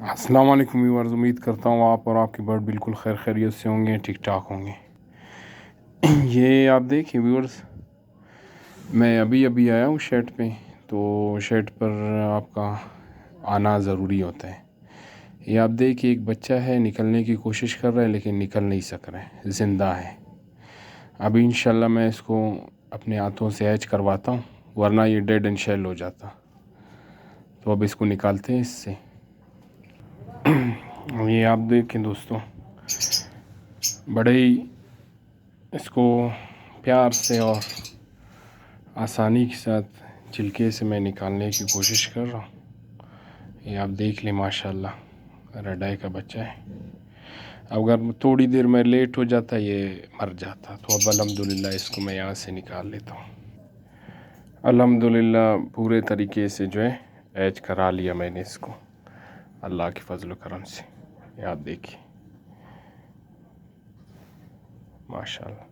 अस्सलाम वालेकुम व्यूअर्स, उम्मीद करता हूँ आप और आपके बर्ड बिल्कुल खैर खैरियत से होंगे, ठीक ठाक होंगे। ये आप देखिए व्यूअर्स, मैं अभी अभी आया हूँ शेड पे, तो शेड पर आपका आना ज़रूरी होता है। ये आप देखिए, एक बच्चा है, निकलने की कोशिश कर रहा है लेकिन निकल नहीं सक रहा है, ज़िंदा है। अभी इंशाल्लाह मैं इसको अपने हाथों से हैच करवाता हूँ, वरना ये डेड एंड शेल हो जाता। तो अब इसको निकालते हैं इससे। ये आप देखें दोस्तों, बड़े ही इसको प्यार से और आसानी के साथ छिलके से मैं निकालने की कोशिश कर रहा हूँ। ये आप देख लें, माशाल्लाह रेड आई का बच्चा है। अगर थोड़ी देर में लेट हो जाता ये मर जाता। तो अब अल्हम्दुलिल्लाह इसको मैं यहाँ से निकाल लेता हूँ। अल्हम्दुलिल्लाह पूरे तरीके से जो है ऐज करा लिया मैंने इसको, अल्लाह के फजल करम से। ये आप देखिए माशाल्लाह।